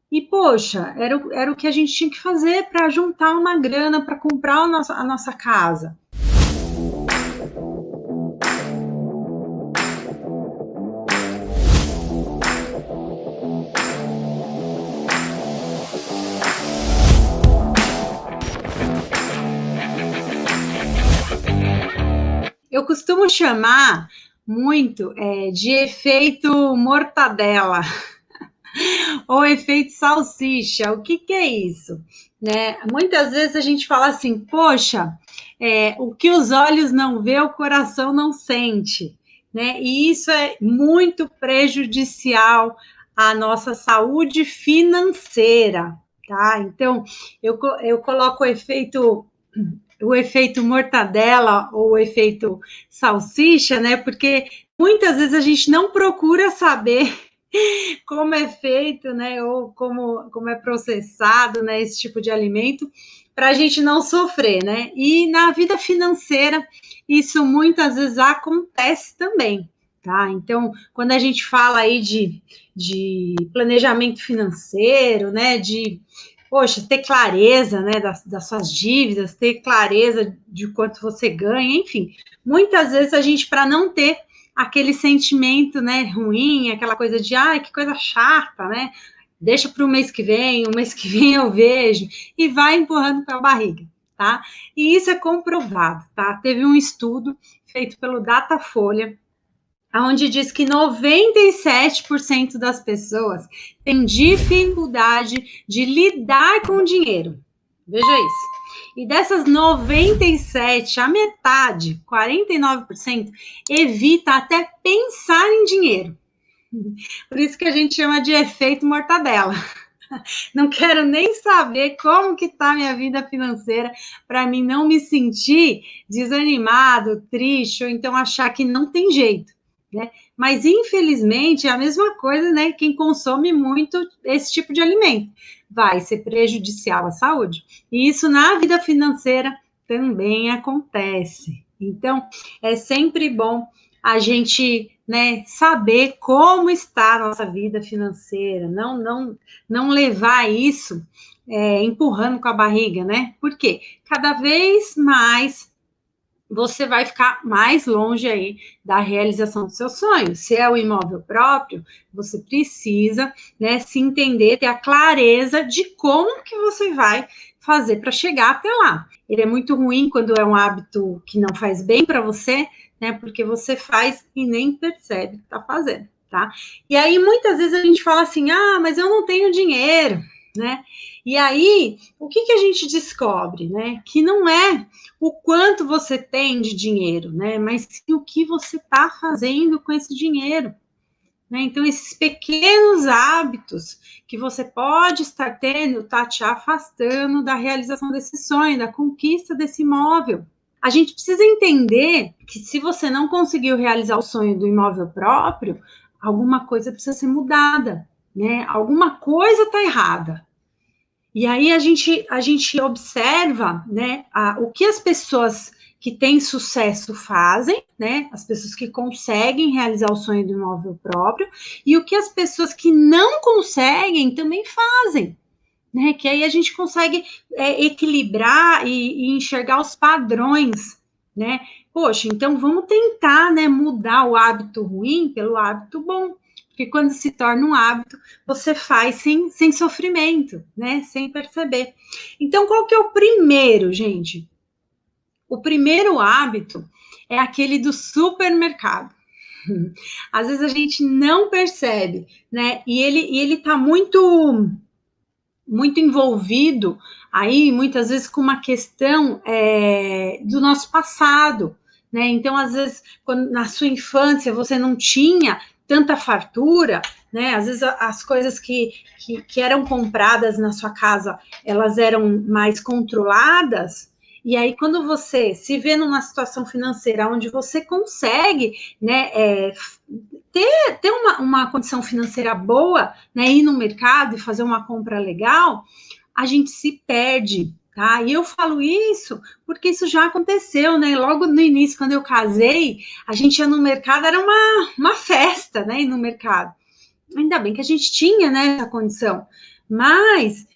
E, poxa, era o que a gente tinha que fazer para juntar uma grana para comprar a nossa casa. Eu costumo chamar muito de efeito mortadela ou efeito salsicha. O que é isso? Né? Muitas vezes a gente fala assim, poxa, o que os olhos não vê, o coração não sente. Né? E isso é muito prejudicial à nossa saúde financeira. Tá? Então, eu coloco o efeito mortadela ou o efeito salsicha, né? Porque muitas vezes a gente não procura saber como é feito, né? Ou como é processado, né? Esse tipo de alimento, para a gente não sofrer, né? E na vida financeira, isso muitas vezes acontece também. Tá? Então, quando a gente fala aí de planejamento financeiro, né, poxa, ter clareza, né, das suas dívidas, ter clareza de quanto você ganha, enfim. Muitas vezes a gente, para não ter aquele sentimento, né, ruim, aquela coisa de, ai, que coisa chata, né, deixa para o mês que vem eu vejo, e vai empurrando com a barriga, tá? E isso é comprovado, tá? Teve um estudo feito pelo Datafolha, onde diz que 97% das pessoas têm dificuldade de lidar com o dinheiro. Veja isso. E dessas 97, a metade, 49%, evita até pensar em dinheiro. Por isso que a gente chama de efeito mortadela. Não quero nem saber como que está minha vida financeira para mim não me sentir desanimado, triste, ou então achar que não tem jeito. Né? Mas, infelizmente, é a mesma coisa, né? Quem consome muito esse tipo de alimento vai ser prejudicial à saúde. E isso na vida financeira também acontece. Então, é sempre bom a gente, né, saber como está a nossa vida financeira, não levar isso empurrando com a barriga, né? Porque cada vez mais você vai ficar mais longe aí da realização dos seus sonhos. Se é o imóvel próprio, você precisa, né, se entender, ter a clareza de como que você vai fazer para chegar até lá. Ele é muito ruim quando é um hábito que não faz bem para você, né, porque você faz e nem percebe que está fazendo, tá? E aí, muitas vezes a gente fala assim, ah, mas eu não tenho dinheiro, né? E aí, o que a gente descobre, né? Que não é o quanto você tem de dinheiro, né? Mas sim o que você está fazendo com esse dinheiro. Né? Então, esses pequenos hábitos que você pode estar tendo, está te afastando da realização desse sonho, da conquista desse imóvel. A gente precisa entender que se você não conseguiu realizar o sonho do imóvel próprio, alguma coisa precisa ser mudada, né? Alguma coisa está errada. E aí a gente observa, né, o que as pessoas que têm sucesso fazem, né, as pessoas que conseguem realizar o sonho do imóvel próprio, e o que as pessoas que não conseguem também fazem, né, que aí a gente consegue equilibrar e enxergar os padrões, né, poxa, então vamos tentar, né, mudar o hábito ruim pelo hábito bom, porque quando se torna um hábito, você faz sem sofrimento, né? Sem perceber. Então, qual que é o primeiro, gente? O primeiro hábito é aquele do supermercado. Às vezes a gente não percebe, né? E ele tá muito envolvido aí, muitas vezes, com uma questão do nosso passado, né? Então, às vezes, quando, na sua infância, você não tinha tanta fartura, né? Às vezes, as coisas que eram compradas na sua casa, elas eram mais controladas, e aí, quando você se vê numa situação financeira onde você consegue, né, ter uma condição financeira boa, né, ir no mercado e fazer uma compra legal, a gente se perde, tá? E eu falo isso porque isso já aconteceu, né? Logo no início, quando eu casei, a gente ia no mercado, era uma festa, né? Ir no mercado. Ainda bem que a gente tinha, né, essa condição. Mas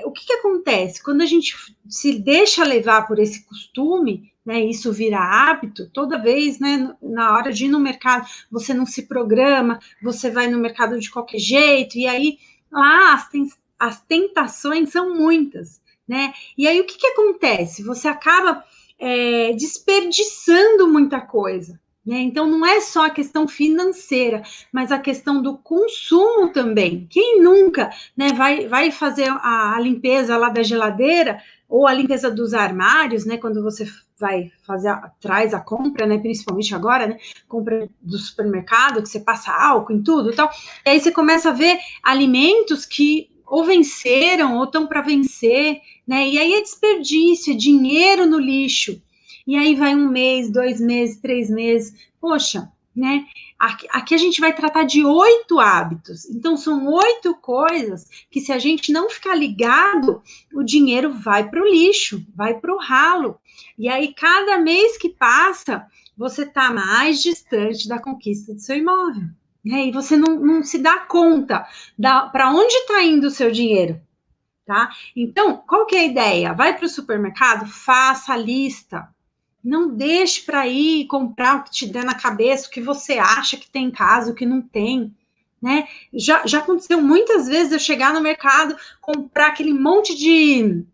o que acontece? Quando a gente se deixa levar por esse costume, né, isso vira hábito, toda vez, né, na hora de ir no mercado, você não se programa, você vai no mercado de qualquer jeito, e aí lá as tentações são muitas, né? E aí o que acontece? Você acaba desperdiçando muita coisa, né? Então não é só a questão financeira, mas a questão do consumo também. Quem nunca, né, vai fazer a limpeza lá da geladeira ou a limpeza dos armários, né? Quando você vai fazer, traz a compra, né? Principalmente agora, né? Compra do supermercado, que você passa álcool em tudo e tal. E aí você começa a ver alimentos que ou venceram ou estão para vencer, né? E aí é desperdício, é dinheiro no lixo. E aí vai 1 mês, 2 meses, 3 meses. Poxa, né? Aqui a gente vai tratar de 8 hábitos. Então, são 8 coisas que, se a gente não ficar ligado, o dinheiro vai para o lixo, vai para o ralo. E aí, cada mês que passa, você está mais distante da conquista do seu imóvel. Né? E você não se dá conta para onde está indo o seu dinheiro. Tá? Então, qual que é a ideia? Vai para o supermercado, faça a lista. Não deixe para ir comprar o que te der na cabeça, o que você acha que tem em casa, o que não tem. Né? Já aconteceu muitas vezes eu chegar no mercado, comprar aquele monte de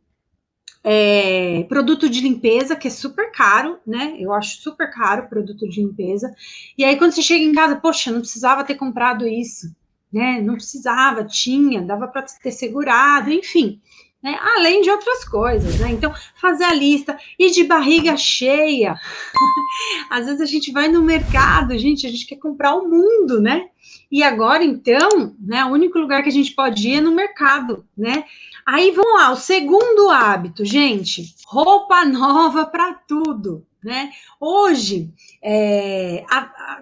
produto de limpeza, que é super caro, né? Eu acho super caro produto de limpeza. E aí, quando você chega em casa, poxa, não precisava ter comprado isso, né? Não precisava, tinha, dava para ter segurado, enfim. Né? Além de outras coisas, né? Então, fazer a lista e de barriga cheia. Às vezes a gente vai no mercado, gente, a gente quer comprar o mundo, né? E agora, então, né, o único lugar que a gente pode ir é no mercado, né? Aí, vamos lá, o segundo hábito, gente, roupa nova para tudo, né? Hoje,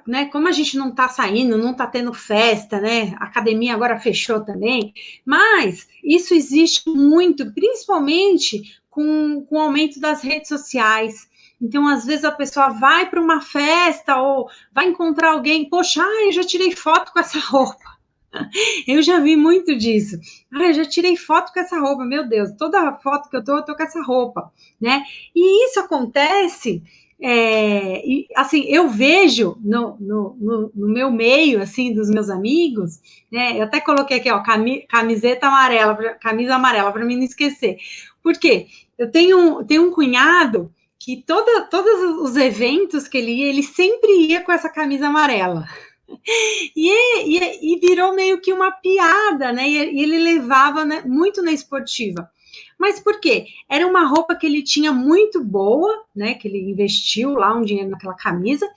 né, como a gente não tá saindo, não tá tendo festa, né? A academia agora fechou também, mas isso existe muito, principalmente com o aumento das redes sociais. Então, às vezes, a pessoa vai para uma festa ou vai encontrar alguém, poxa, eu já tirei foto com essa roupa. Eu já vi muito disso. Eu já tirei foto com essa roupa, meu Deus, toda foto que eu tô com essa roupa, né? E isso acontece, e, assim, eu vejo no meu meio, assim, dos meus amigos, né? Eu até coloquei aqui, ó, camiseta amarela, camisa amarela, para mim não esquecer. Por quê? Eu tenho um cunhado que todos os eventos que ele ia, ele sempre ia com essa camisa amarela. E virou meio que uma piada, né? E ele levava, né, muito na esportiva. Mas por quê? Era uma roupa que ele tinha muito boa, né? Que ele investiu lá um dinheiro naquela camisa,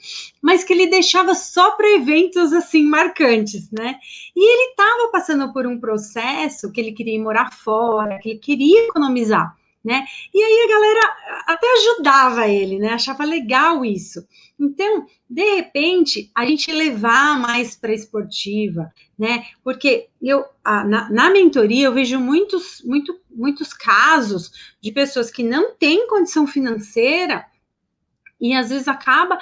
mas que ele deixava só para eventos assim marcantes, né? E ele estava passando por um processo que ele queria ir morar fora, que ele queria economizar, né? E aí a galera até ajudava ele, né? Achava legal isso. Então, de repente, a gente levar mais para a esportiva, né? Porque na mentoria eu vejo muitos casos de pessoas que não têm condição financeira e às vezes acaba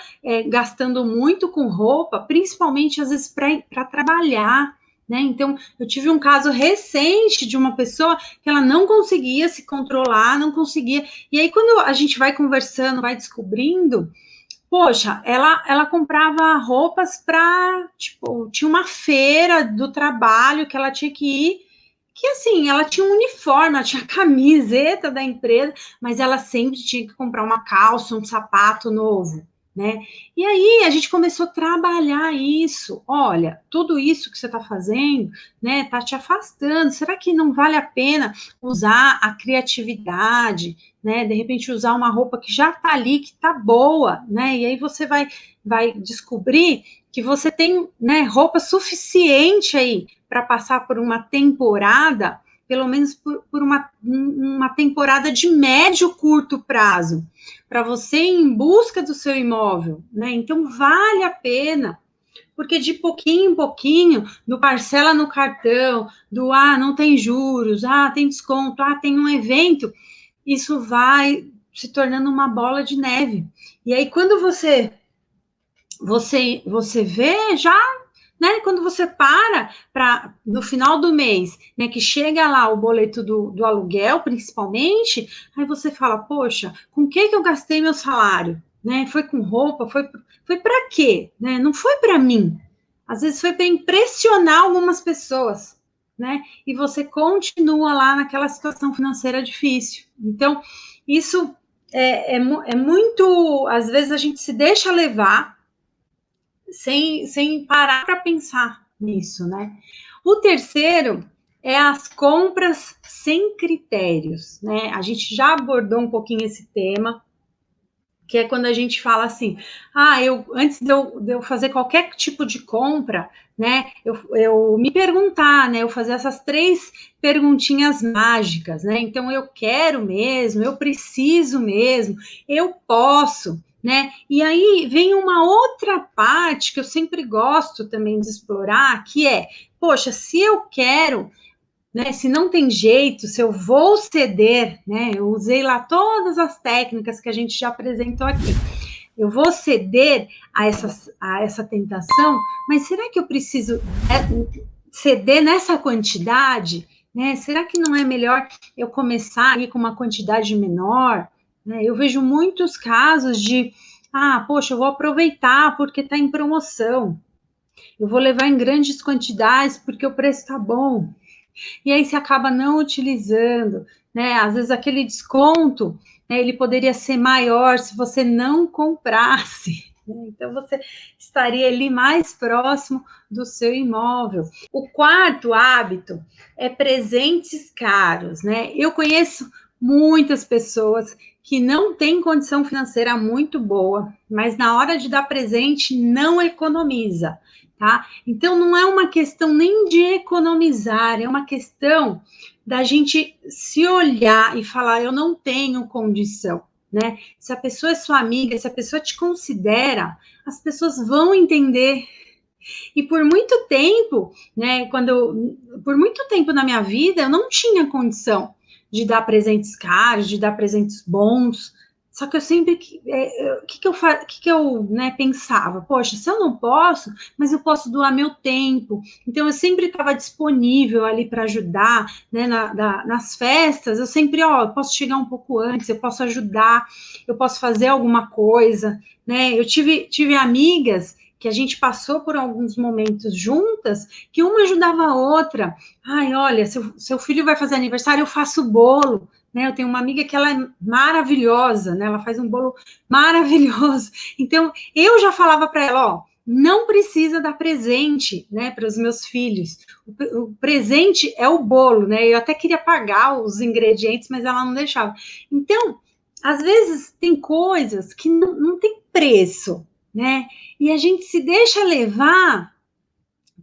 gastando muito com roupa, principalmente às vezes para trabalhar. Né? Então, eu tive um caso recente de uma pessoa que ela não conseguia se controlar, não conseguia. E aí, quando a gente vai conversando, vai descobrindo, poxa, ela comprava roupas para, tipo, tinha uma feira do trabalho que ela tinha que ir, que assim, ela tinha um uniforme, ela tinha a camiseta da empresa, mas ela sempre tinha que comprar uma calça, um sapato novo, né? E aí a gente começou a trabalhar isso. Olha, tudo isso que você está fazendo, né, tá te afastando. Será que não vale a pena usar a criatividade, né? De repente usar uma roupa que já tá ali, que tá boa, né? E aí você vai descobrir que você tem, né, roupa suficiente aí para passar por uma temporada, pelo menos por uma temporada de médio curto prazo, para você ir em busca do seu imóvel, né? Então vale a pena, porque de pouquinho em pouquinho, do parcela no cartão, do não tem juros, tem desconto, tem um evento, isso vai se tornando uma bola de neve. E aí, quando você vê, já né? Quando você para no final do mês, né? Que chega lá o boleto do aluguel, principalmente, aí você fala, poxa, com que eu gastei meu salário? Né? Foi com roupa? Foi para quê? Né? Não foi para mim. Às vezes foi para impressionar algumas pessoas, né? E você continua lá naquela situação financeira difícil. Então, isso é muito. Às vezes a gente se deixa levar sem parar para pensar nisso, né? O terceiro é as compras sem critérios, né? A gente já abordou um pouquinho esse tema, que é quando a gente fala assim, antes de eu fazer qualquer tipo de compra, né, eu me perguntar, né, eu fazer essas 3 perguntinhas mágicas, né, então eu quero mesmo, eu preciso mesmo, eu posso, né, e aí vem uma outra parte que eu sempre gosto também de explorar, que é, poxa, se eu quero, né, se não tem jeito, se eu vou ceder, né, eu usei lá todas as técnicas que a gente já apresentou aqui, eu vou ceder a essa tentação, mas será que eu preciso ceder nessa quantidade? Né? Será que não é melhor eu começar aí com uma quantidade menor? Né? Eu vejo muitos casos de, poxa, eu vou aproveitar porque está em promoção, eu vou levar em grandes quantidades porque o preço está bom, e aí você acaba não utilizando, né? Às vezes aquele desconto, né, ele poderia ser maior se você não comprasse. Né? Então você estaria ali mais próximo do seu imóvel. O quarto hábito é presentes caros, né? Eu conheço muitas pessoas que não têm condição financeira muito boa, mas na hora de dar presente não economiza. Tá? Então, não é uma questão nem de economizar, é uma questão da gente se olhar e falar, eu não tenho condição, né? Se a pessoa é sua amiga, se a pessoa te considera, as pessoas vão entender. E por muito tempo, né, por muito tempo na minha vida, eu não tinha condição de dar presentes caros, de dar presentes bons. Só que eu sempre, que eu né, pensava? Poxa, se eu não posso, mas eu posso doar meu tempo. Então, eu sempre estava disponível ali para ajudar, né, nas festas. Eu sempre, eu posso chegar um pouco antes, eu posso ajudar, eu posso fazer alguma coisa, né? Eu tive amigas que a gente passou por alguns momentos juntas, que uma ajudava a outra. Ai, olha, seu filho vai fazer aniversário, eu faço bolo. Né, eu tenho uma amiga que ela é maravilhosa, né? Ela faz um bolo maravilhoso. Então, eu já falava para ela, ó, não precisa dar presente, né, para os meus filhos. O presente é o bolo, né? Eu até queria pagar os ingredientes, mas ela não deixava. Então, às vezes tem coisas que não tem preço, né? E a gente se deixa levar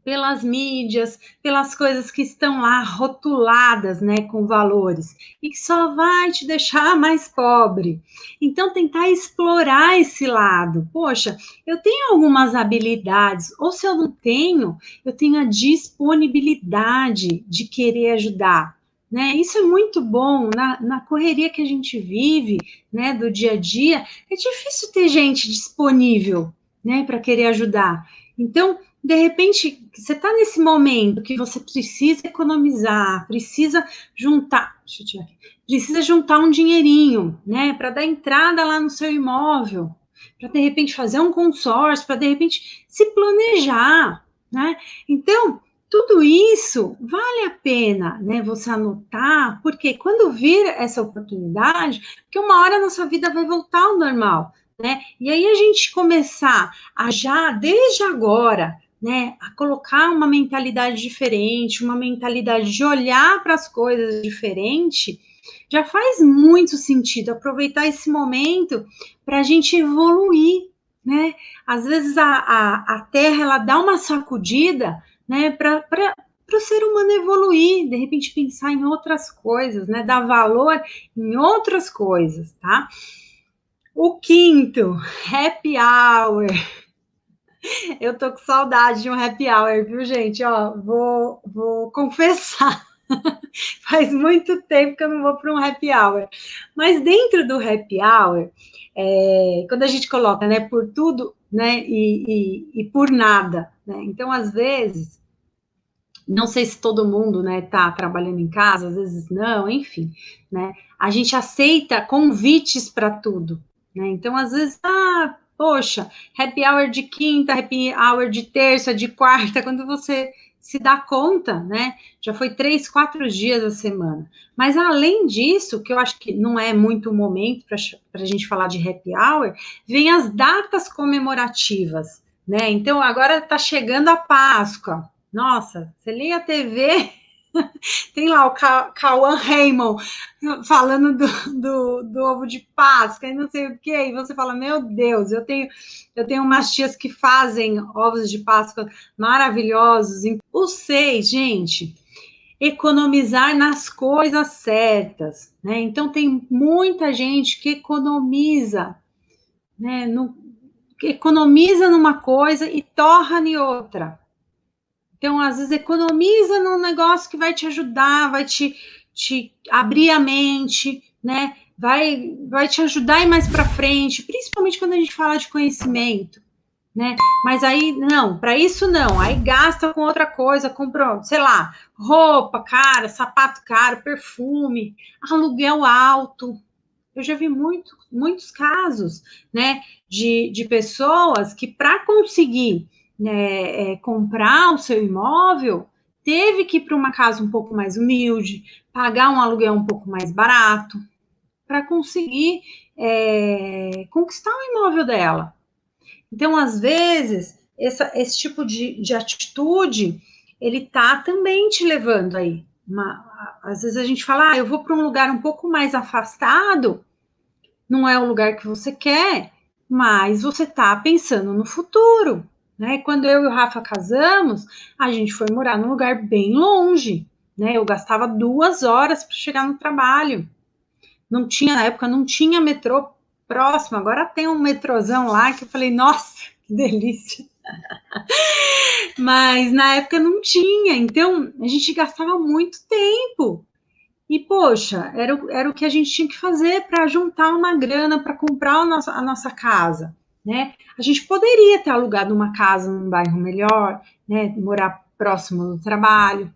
pelas mídias, pelas coisas que estão lá rotuladas, né, com valores, e que só vai te deixar mais pobre. Então, tentar explorar esse lado. Poxa, eu tenho algumas habilidades, ou se eu não tenho, eu tenho a disponibilidade de querer ajudar. Né? Isso é muito bom na correria que a gente vive, né, do dia a dia. É difícil ter gente disponível, né, para querer ajudar. Então, de repente, você está nesse momento que você precisa economizar, precisa juntar, deixa eu tirar aqui, precisa juntar um dinheirinho, né, para dar entrada lá no seu imóvel, para de repente fazer um consórcio, para de repente se planejar, né? Então, tudo isso vale a pena, né, você anotar, porque quando vir essa oportunidade, porque uma hora a nossa vida vai voltar ao normal, né? E aí a gente começar a já, desde agora, né, a colocar uma mentalidade diferente, uma mentalidade de olhar para as coisas diferente, já faz muito sentido aproveitar esse momento para a gente evoluir, né? Às vezes a Terra ela dá uma sacudida, né, para o ser humano evoluir, de repente pensar em outras coisas, né, dar valor em outras coisas, tá? O quinto, happy hour. Eu tô com saudade de um happy hour, viu, gente? Ó, vou confessar. Faz muito tempo que eu não vou para um happy hour. Mas dentro do happy hour, quando a gente coloca, né, por tudo, né, e por nada, né? Então, às vezes, não sei se todo mundo, né, tá trabalhando em casa, às vezes não, enfim, né? A gente aceita convites para tudo, né? Então, às vezes, poxa, happy hour de quinta, happy hour de terça, de quarta, quando você se dá conta, né? Já foi 3, 4 dias da semana. Mas além disso, que eu acho que não é muito o momento para a gente falar de happy hour, vem as datas comemorativas, né? Então, agora está chegando a Páscoa. Nossa, você liga a TV, tem lá o Cauã Raymond falando do ovo de Páscoa e não sei o que, e você fala, meu Deus, eu tenho umas tias que fazem ovos de Páscoa maravilhosos. O 6, gente, economizar nas coisas certas, né? Então tem muita gente que economiza, né? Que economiza numa coisa e torra em outra. Então, às vezes, economiza num negócio que vai te ajudar, vai te abrir a mente, né? Vai te ajudar a ir mais para frente, principalmente quando a gente fala de conhecimento, né? Mas aí, não, para isso não. Aí gasta com outra coisa, compra, sei lá, roupa cara, sapato caro, perfume, aluguel alto. Eu já vi muitos casos, né, de pessoas que, para conseguir, né, comprar o seu imóvel, teve que ir para uma casa um pouco mais humilde, pagar um aluguel um pouco mais barato, para conseguir conquistar o imóvel dela. Então, às vezes, esse tipo de atitude, ele tá também te levando aí. Às vezes a gente fala, eu vou para um lugar um pouco mais afastado, não é o lugar que você quer, mas você está pensando no futuro, né? Quando eu e o Rafa casamos, a gente foi morar num lugar bem longe, né? Eu gastava 2 horas para chegar no trabalho. Não tinha, na época, não tinha metrô próximo, agora tem um metrôzão lá que eu falei, nossa, que delícia. Mas na época não tinha, então a gente gastava muito tempo. E, poxa, era o que a gente tinha que fazer para juntar uma grana para comprar a nossa casa, né? A gente poderia ter alugado uma casa num bairro melhor, né? Morar próximo do trabalho.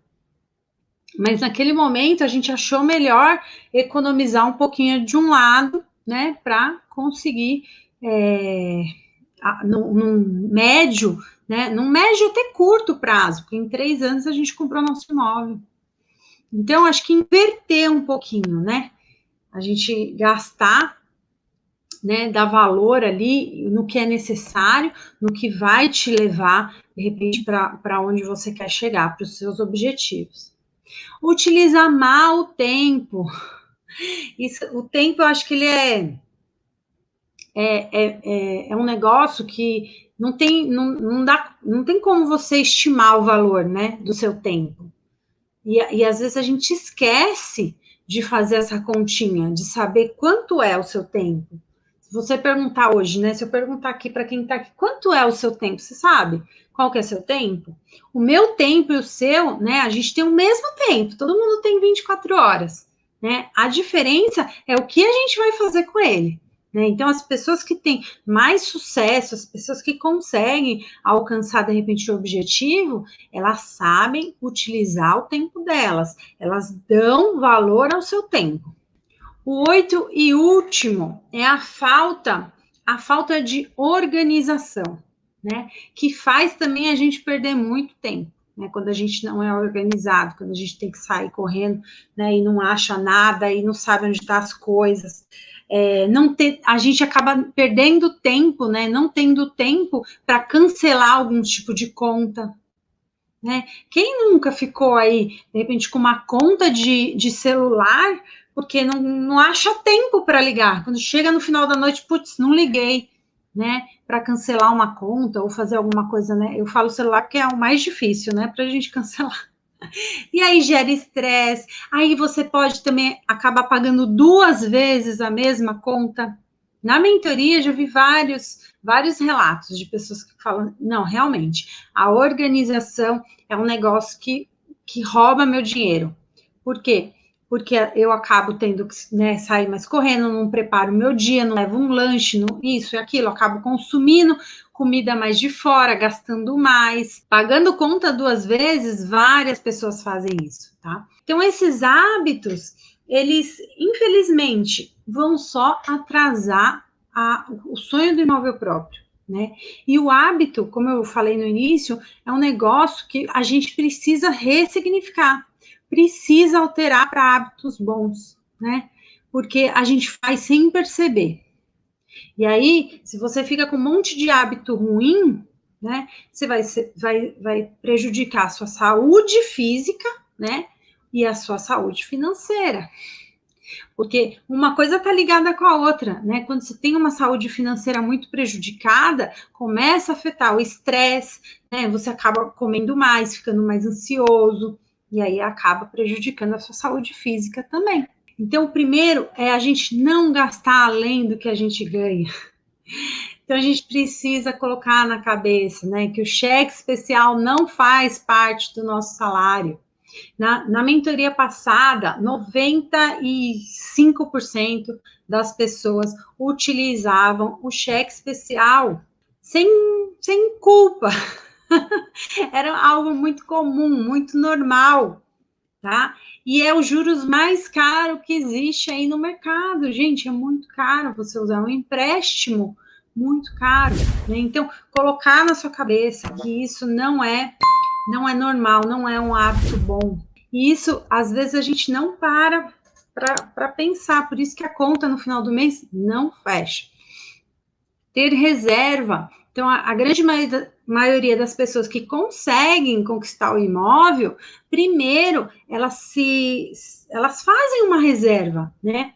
Mas naquele momento a gente achou melhor economizar um pouquinho de um lado, né? Para conseguir, num médio, né? Num médio até curto prazo, porque em 3 anos a gente comprou nosso imóvel. Então, acho que inverter um pouquinho, né? A gente gastar, né? Dar valor ali no que é necessário, no que vai te levar, de repente, para onde você quer chegar, para os seus objetivos. Utilizar mal o tempo. O tempo, eu acho que ele é um negócio que não tem como você estimar o valor, né? Do seu tempo. E às vezes a gente esquece de fazer essa continha, de saber quanto é o seu tempo. Se você perguntar hoje, né? Se eu perguntar aqui para quem está aqui, quanto é o seu tempo? Você sabe qual que é seu tempo? O meu tempo e o seu, né? A gente tem o mesmo tempo, todo mundo tem 24 horas, né? A diferença é o que a gente vai fazer com ele. Né? Então, as pessoas que têm mais sucesso, as pessoas que conseguem alcançar, de repente, o objetivo, elas sabem utilizar o tempo delas, elas dão valor ao seu tempo. O 8 e último é a falta de organização, né? Que faz também a gente perder muito tempo, né? Quando a gente não é organizado, quando a gente tem que sair correndo, né? E não acha nada e não sabe onde estão as coisas. A gente acaba perdendo tempo, né? Não tendo tempo para cancelar algum tipo de conta, né? Quem nunca ficou aí, de repente, com uma conta de celular, porque não acha tempo para ligar? Quando chega no final da noite, putz, não liguei, né? Para cancelar uma conta ou fazer alguma coisa, né? Eu falo celular porque é o mais difícil, né? Para a gente cancelar. E aí gera estresse. Aí você pode também acabar pagando 2 vezes a mesma conta. Na mentoria, já vi vários relatos de pessoas que falam, não, realmente, a organização é um negócio que rouba meu dinheiro. Por quê? porque eu acabo tendo que, né, sair mais correndo, não preparo o meu dia, não levo um lanche, não, isso e aquilo, acabo consumindo comida mais de fora, gastando mais, pagando conta 2 vezes, várias pessoas fazem isso, tá? Então, esses hábitos, eles, infelizmente, vão só atrasar o sonho do imóvel próprio, né? E o hábito, como eu falei no início, é um negócio que a gente precisa ressignificar, precisa alterar para hábitos bons, né? Porque a gente faz sem perceber. E aí, se você fica com um monte de hábito ruim, né, você vai prejudicar a sua saúde física, né, e a sua saúde financeira. Porque uma coisa está ligada com a outra, né? Quando você tem uma saúde financeira muito prejudicada, começa a afetar o estresse, né? Você acaba comendo mais, ficando mais ansioso, e aí acaba prejudicando a sua saúde física também. Então, o primeiro é a gente não gastar além do que a gente ganha. Então, a gente precisa colocar na cabeça, né, que o cheque especial não faz parte do nosso salário. Na mentoria passada, 95% das pessoas utilizavam o cheque especial sem culpa. Era algo muito comum, muito normal, tá? E é os juros mais caro que existe aí no mercado. Gente, é muito caro você usar um empréstimo, muito caro, né? Então, colocar na sua cabeça que isso não é normal, não é um hábito bom. E isso, às vezes, a gente não para pensar, por isso que a conta no final do mês não fecha. Ter reserva. Então, a grande maioria das pessoas que conseguem conquistar o imóvel, primeiro, elas fazem uma reserva, né?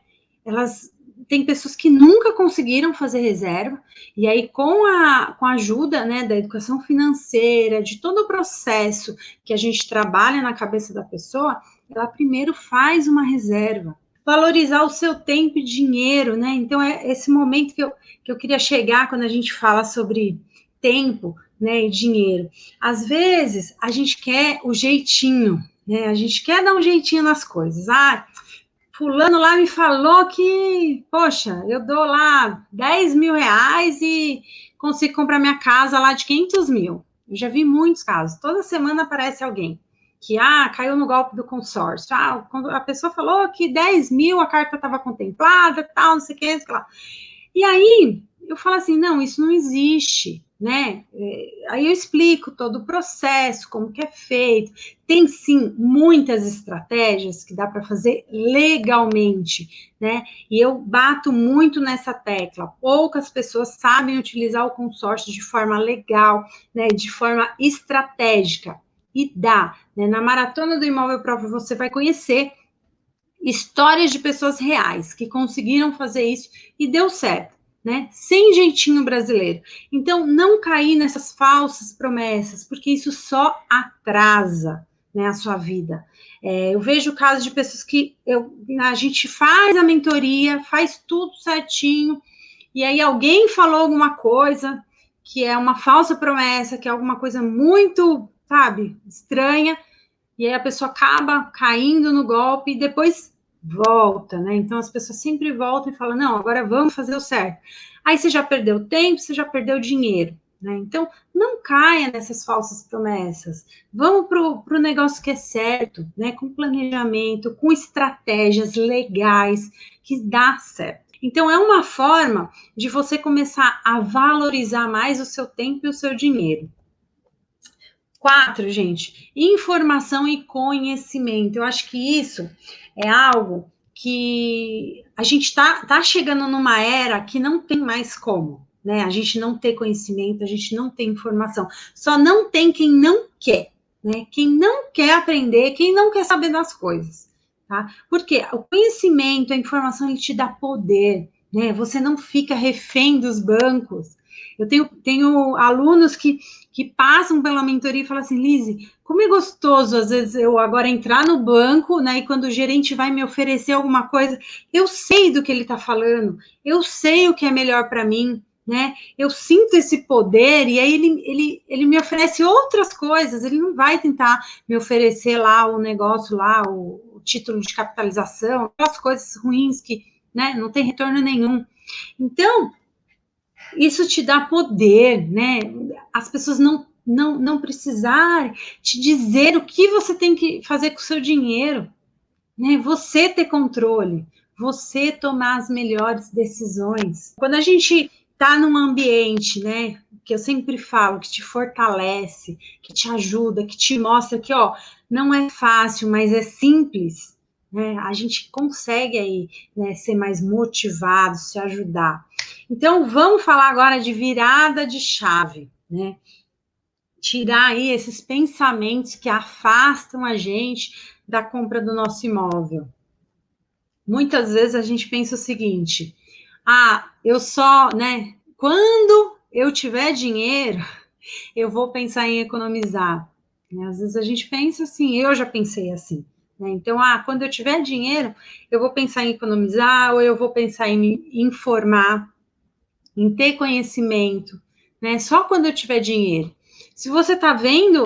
Tem pessoas que nunca conseguiram fazer reserva, e aí com a ajuda, né, da educação financeira, de todo o processo que a gente trabalha na cabeça da pessoa, ela primeiro faz uma reserva. Valorizar o seu tempo e dinheiro, né? Então, é esse momento que eu queria chegar quando a gente fala sobre tempo, né, e dinheiro. Às vezes, a gente quer o jeitinho, né? A gente quer dar um jeitinho nas coisas. Fulano lá me falou que, poxa, eu dou lá 10 mil reais e consigo comprar minha casa lá de 500 mil. Eu já vi muitos casos. Toda semana aparece alguém que, caiu no golpe do consórcio. A pessoa falou que 10 mil a carta estava contemplada, tal, não sei o que, sei lá. E aí, eu falo assim, não, isso não existe, né? Aí eu explico todo o processo, como que é feito. Tem, sim, muitas estratégias que dá para fazer legalmente, né? E eu bato muito nessa tecla. Poucas pessoas sabem utilizar o consórcio de forma legal, né? De forma estratégica. E dá, né? Na Maratona do Imóvel Próprio você vai conhecer histórias de pessoas reais que conseguiram fazer isso e deu certo, né? Sem jeitinho brasileiro. Então, não cair nessas falsas promessas, porque isso só atrasa, né, a sua vida. Eu vejo casos de pessoas que a gente faz a mentoria, faz tudo certinho, e aí alguém falou alguma coisa que é uma falsa promessa, que é alguma coisa muito, sabe, estranha, e aí a pessoa acaba caindo no golpe e depois volta, né? Então as pessoas sempre voltam e falam, não, agora vamos fazer o certo. Aí você já perdeu tempo, você já perdeu dinheiro, né? Então não caia nessas falsas promessas. Vamos para o negócio que é certo, né? Com planejamento, com estratégias legais, que dá certo. Então é uma forma de você começar a valorizar mais o seu tempo e o seu dinheiro. 4, gente, informação e conhecimento. Eu acho que isso é algo que a gente está chegando numa era que não tem mais como, né? A gente não ter conhecimento, a gente não tem informação. Só não tem quem não quer, né? Quem não quer aprender, quem não quer saber das coisas, tá? Porque o conhecimento, a informação, ele te dá poder, né? Você não fica refém dos bancos. Eu tenho alunos que passam pela mentoria e falam assim, Lise, como é gostoso, às vezes, eu agora entrar no banco, né, e quando o gerente vai me oferecer alguma coisa, eu sei do que ele está falando, eu sei o que é melhor para mim, né, eu sinto esse poder, e aí ele me oferece outras coisas, ele não vai tentar me oferecer lá o negócio lá, o título de capitalização, aquelas coisas ruins que, né, não tem retorno nenhum. Então, isso te dá poder, né? As pessoas não precisarem te dizer o que você tem que fazer com o seu dinheiro, né? Você ter controle, você tomar as melhores decisões. Quando a gente está num ambiente, né, que eu sempre falo, que te fortalece, que te ajuda, que te mostra que, ó, não é fácil, mas é simples, né? A gente consegue aí, né, ser mais motivado, se ajudar. Então, vamos falar agora de virada de chave, né? Tirar aí esses pensamentos que afastam a gente da compra do nosso imóvel. Muitas vezes a gente pensa o seguinte: eu só, né? Quando eu tiver dinheiro, eu vou pensar em economizar. Às vezes a gente pensa assim, eu já pensei assim. Né? Então, quando eu tiver dinheiro, eu vou pensar em economizar, ou eu vou pensar em me informar, em ter conhecimento, né? Só quando eu tiver dinheiro. Se você está vendo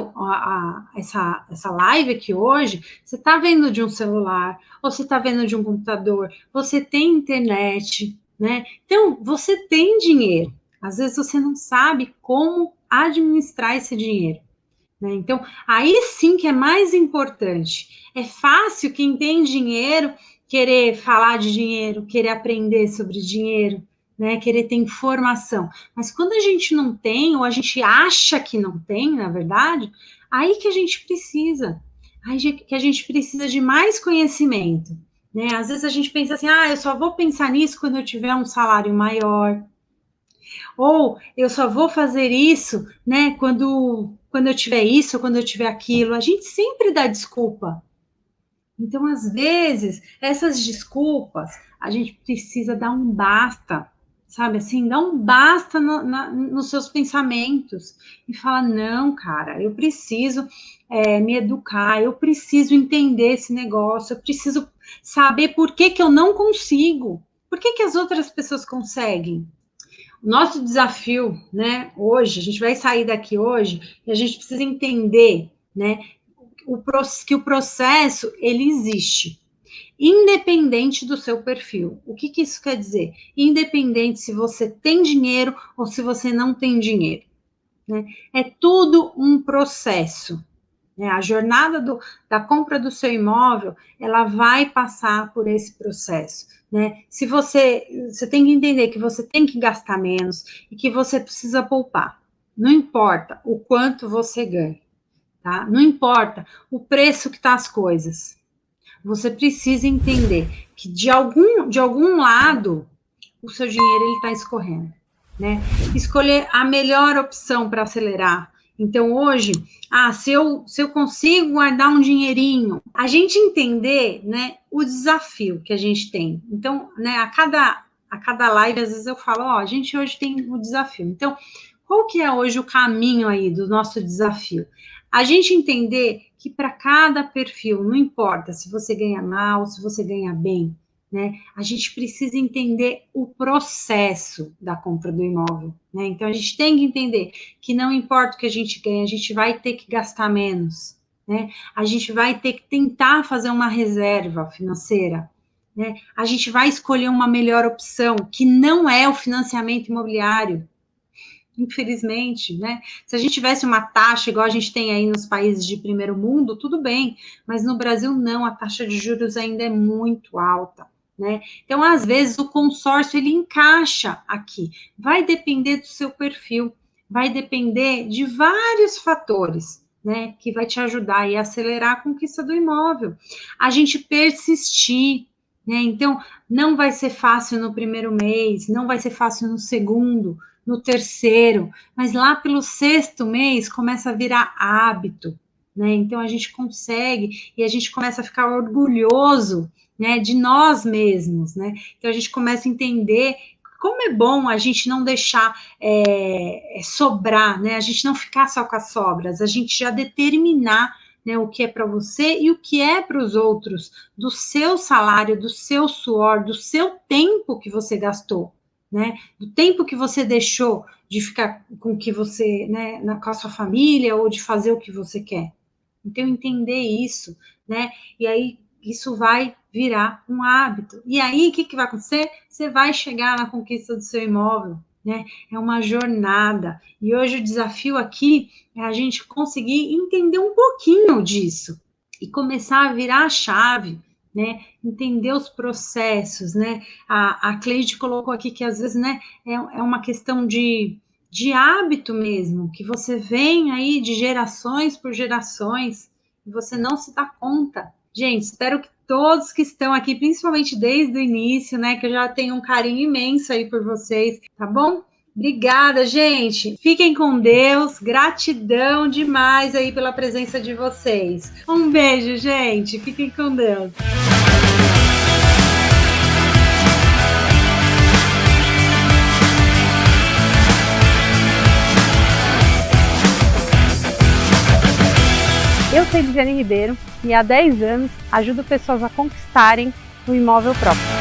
essa live aqui hoje, você está vendo de um celular, ou você está vendo de um computador, você tem internet, né? Então, você tem dinheiro. Às vezes você não sabe como administrar esse dinheiro. Né? Então, aí sim que é mais importante. É fácil quem tem dinheiro querer falar de dinheiro, querer aprender sobre dinheiro, né? Querer ter informação. Mas quando a gente não tem, ou a gente acha que não tem, na verdade, aí que a gente precisa. Aí que a gente precisa de mais conhecimento. Né? Às vezes a gente pensa assim, eu só vou pensar nisso quando eu tiver um salário maior. Ou eu só vou fazer isso, né, quando eu tiver isso, quando eu tiver aquilo. A gente sempre dá desculpa. Então, às vezes, essas desculpas, a gente precisa dar um basta, sabe assim, dar um basta nos seus pensamentos e falar, não, cara, eu preciso me educar, eu preciso entender esse negócio, eu preciso saber por que que eu não consigo, por que que as outras pessoas conseguem. Nosso desafio, né, hoje, a gente vai sair daqui hoje e a gente precisa entender, né, que o processo, ele existe, independente do seu perfil. O que que isso quer dizer? Independente se você tem dinheiro ou se você não tem dinheiro, né? É tudo um processo. Né? A jornada da compra do seu imóvel, ela vai passar por esse processo. Né? Se você tem que entender que você tem que gastar menos e que você precisa poupar. Não importa o quanto você ganha, tá? Não importa o preço que tá as coisas. Você precisa entender que de algum lado o seu dinheiro ele está escorrendo, né? Escolher a melhor opção para acelerar. Então, hoje, se eu consigo guardar um dinheirinho, a gente entender, né, o desafio que a gente tem. Então, né, a cada live, às vezes eu falo, a gente hoje tem o desafio. Então, qual que é hoje o caminho aí do nosso desafio? A gente entender que para cada perfil, não importa se você ganha mal, se você ganha bem, né? A gente precisa entender o processo da compra do imóvel, né? Então a gente tem que entender que não importa o que a gente ganha, a gente vai ter que gastar menos, né? A gente vai ter que tentar fazer uma reserva financeira, né? A gente vai escolher uma melhor opção, que não é o financiamento imobiliário. Infelizmente, né? Se a gente tivesse uma taxa igual a gente tem aí nos países de primeiro mundo, tudo bem, mas no Brasil não, a taxa de juros ainda é muito alta. Né? Então, às vezes, o consórcio ele encaixa aqui. Vai depender do seu perfil, vai depender de vários fatores, né? Que vai te ajudar a acelerar a conquista do imóvel. A gente persistir, né? Então, não vai ser fácil no primeiro mês, não vai ser fácil no segundo, no terceiro, mas lá pelo sexto mês começa a virar hábito, né? Então a gente consegue e a gente começa a ficar orgulhoso, né, de nós mesmos, né? Então a gente começa a entender como é bom a gente não deixar sobrar, né? A gente não ficar só com as sobras, a gente já determinar, né, o que é para você e o que é para os outros, do seu salário, do seu suor, do seu tempo que você gastou, né? Do tempo que você deixou de ficar com que você, né, com a sua família ou de fazer o que você quer. Então entender isso, né? E aí isso vai virar um hábito. E aí, o que vai acontecer? Você vai chegar na conquista do seu imóvel, né? É uma jornada. E hoje o desafio aqui é a gente conseguir entender um pouquinho disso e começar a virar a chave, né? Entender os processos, né? A Cleide colocou aqui que às vezes, né, é uma questão de hábito mesmo, que você vem aí de gerações por gerações e você não se dá conta. Gente, espero que todos que estão aqui, principalmente desde o início, né, que eu já tenho um carinho imenso aí por vocês, tá bom? Obrigada, gente. Fiquem com Deus. Gratidão demais aí pela presença de vocês. Um beijo, gente. Fiquem com Deus. Eu sou Lidiane Ribeiro e há 10 anos ajudo pessoas a conquistarem um imóvel próprio.